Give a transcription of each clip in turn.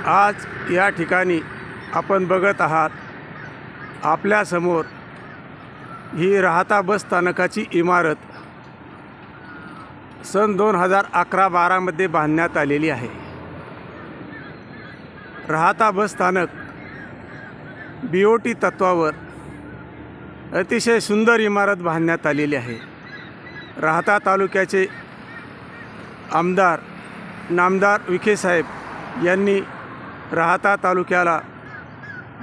आज या ठिकाणी आपण बघत आहात आपल्यासमोर ही राहता बस स्थानकाची इमारत सन 2011-12 मध्ये बांधण्यात आलेली आहे। राहता बस स्थानक BOT तत्वावर अतिशय सुंदर इमारत बांधण्यात आलेली आहे। राहता तालुक्याचे आमदार नामदार विखे साहेब यांनी राहता तालुक्याला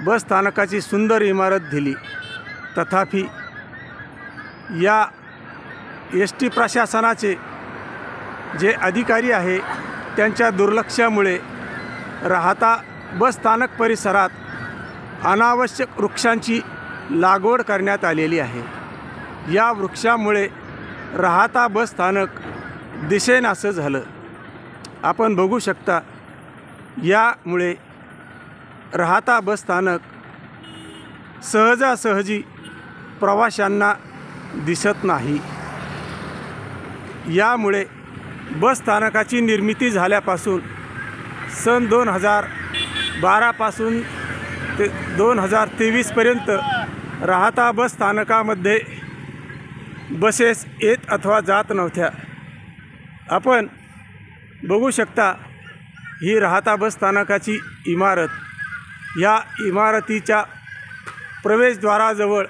बस स्थानकाची सुंदर इमारत दिली। तथापि या ST प्रशासनाचे जे अधिकारी आहे त्यांच्या दुर्लक्षामुळे राहता बस स्थानक परिसरात अनावश्यक वृक्षांची लागवड करण्यात आलेली आहे। या वृक्षामुळे राहता बस स्थानक दिसेनासं झालं। आपण बघू शकता यामुळे राहता बस स्थानक सहजासहजी प्रवाशांना दिसत नाही। यामुळे बस स्थानकाची निर्मिती झाल्यापासून सन 2012 पासून ते 2023 पर्यंत राहता बस स्थानकामध्ये बसेस येत अथवा जात नव्हत्या। आपण बघू शकता ही राहता बस स्थानकाची इमारत, या इमारतीच्या प्रवेशद्वाराजवळ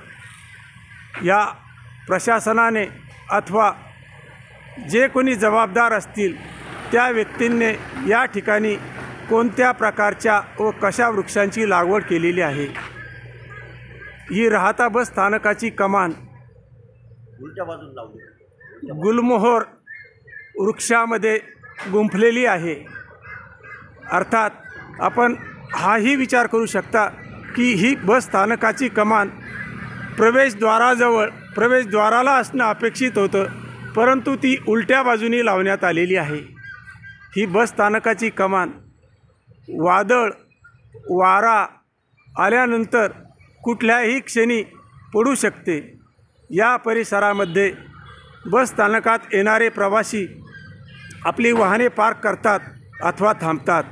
या प्रशासनाने अथवा जे कोणी जबाबदार असतील त्या व्यक्तींनी या ठिकाणी कोणत्या प्रकारच्या व कशा वृक्षांची लागवड केलेली आहे। ही राहता बस स्थानकाची कमान उलट्या बाजूला लावली, गुलमोहर वृक्षामध्ये गुंफलेली आहे। अर्थात आपण हाही विचार करू शकता की ही बस स्थानकाची कमान प्रवेशद्वाराला असणं अपेक्षित होतं, परंतु ती उलट्या बाजूनी लावण्यात आलेली आहे। ही बस स्थानकाची कमान वादळ वारा आल्यानंतर कुठल्याही क्षणी पडू शकते। या परिसरामध्ये बस स्थानकात येणारे प्रवासी आपली वाहने पार्क करतात अथवा थांबतात।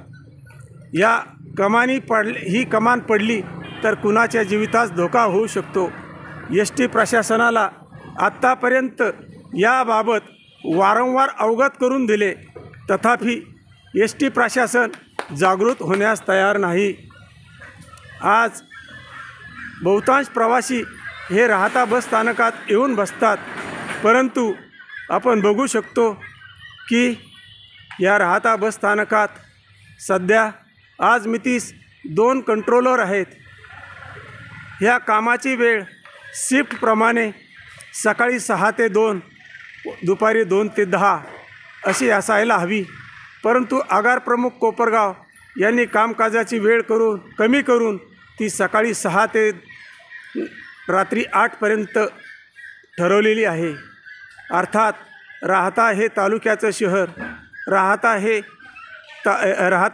या ही कमान पडली तर कुणाच्या जीवितास धोका होऊ शकतो। ST प्रशासनाला आत्तापर्यंत याबाबत वारंवार अवगत करून दिले, तथापि ST प्रशासन जागृत होण्यास तयार नाही। आज बहुतांश प्रवासी हे राहता बस स्थानकात येऊन बसतात, परंतु आपण बघू शकतो की या राहता बस स्थानकात सध्या आज मितीस 2 कंट्रोलर आहेत। ह्या कामाची वेळ शिफ्टप्रमाणे सकाळी 6 ते 2, दुपारी 2 ते 10 अशी असायला हवी, परंतु आगार प्रमुख कोपरगाव यांनी कामकाजाची वेळ कमी करून ती सकाळी 6 ते रात्री 8 पर्यंत ठरवलेली आहे। अर्थात राहता हे तालुक्याचं शहर, राहता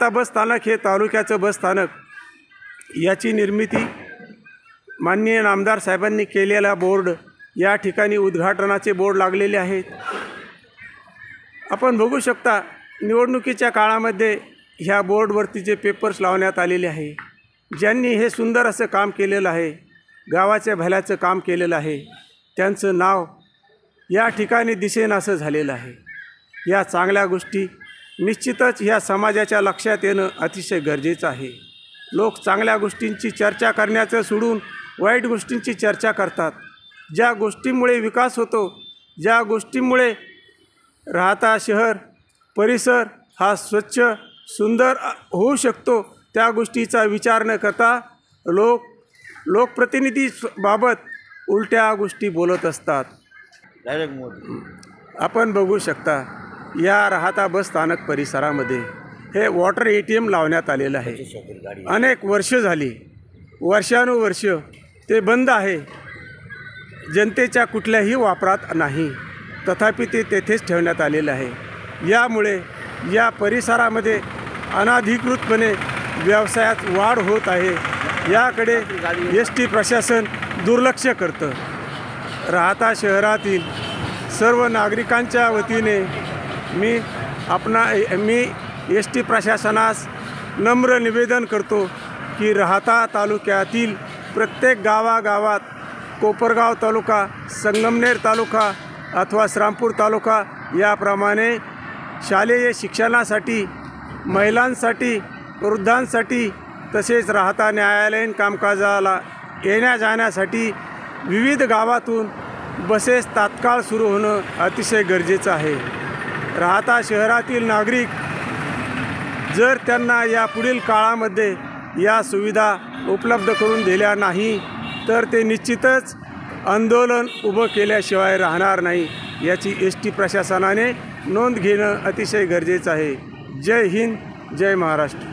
बस स्थानक हे तालुक्याचं बस स्थानक, याची निर्मिती माननीय नामदार साहेबांनी केलेला बोर्ड, या ठिकाणी उद्घाटनाचे बोर्ड लागलेले आहेत। आपण बघू शकता निवडणुकीच्या काळामध्ये ह्या बोर्डवरतीचे पेपर्स लावण्यात आलेले आहे। ज्यांनी हे सुंदर असं काम केलेलं आहे, गावाच्या भल्याचं काम केलेलं आहे, त्यांचं नाव या ठिकाणी दिसेनासं झालेलं आहे। या चांगल्या गोष्टी निश्चितच ह्या समाजाच्या लक्षात येणं अतिशय गरजेचं आहे। लोक चांगल्या गोष्टींची चर्चा करण्याचं सोडून वाईट गोष्टींची चर्चा करतात। ज्या गोष्टीमुळे विकास होतो, ज्या गोष्टीमुळे राहता शहर परिसर हा स्वच्छ सुंदर होऊ शकतो, त्या गोष्टीचा विचार न करता लोकप्रतिनिधीबाबत उलट्या गोष्टी बोलत असतात। आपण बघू शकता या राहता बस स्थानक परिसरामध्ये हे वॉटर ATM लावण्यात आलेलं आहे। अनेक वर्ष झाली, वर्षानुवर्ष ते बंद आहे, जनतेच्या कुठल्याही वापरात नाही, तथापि ते तेथेच ठेवण्यात आलेलं आहे। यामुळे या परिसरामध्ये अनाधिकृतपणे व्यवसायात वाढ होत आहे। याकडे ST प्रशासन दुर्लक्ष करतं। राहता शहरातील सर्व नागरिकांच्या वतीने मी ST प्रशासनास नम्र निवेदन करतो की राहाता तालुक्यातील प्रत्येक गावागावात कोपरगाव तालुका, संगमनेर तालुका अथवा श्रामपूर तालुका याप्रमाणे शालेय शिक्षणासाठी, महिलांसाठी, वृद्धांसाठी तसेच राहता न्यायालयीन कामकाजाला येण्या जाण्यासाठी विविध गावातून बसेस तात्काळ सुरू होणं अतिशय गरजेचं आहे. राहता शहरातील नागरिक जर त्यांना या पुढील काळामध्ये या सुविधा उपलब्ध करून दिल्या नाही तर ते निश्चितच आंदोलन उभं केल्याशिवाय राहणार नाही. याची एस टी प्रशासनाने नोंद घेणं अतिशय गरजेचं आहे. जय हिंद, जय महाराष्ट्र.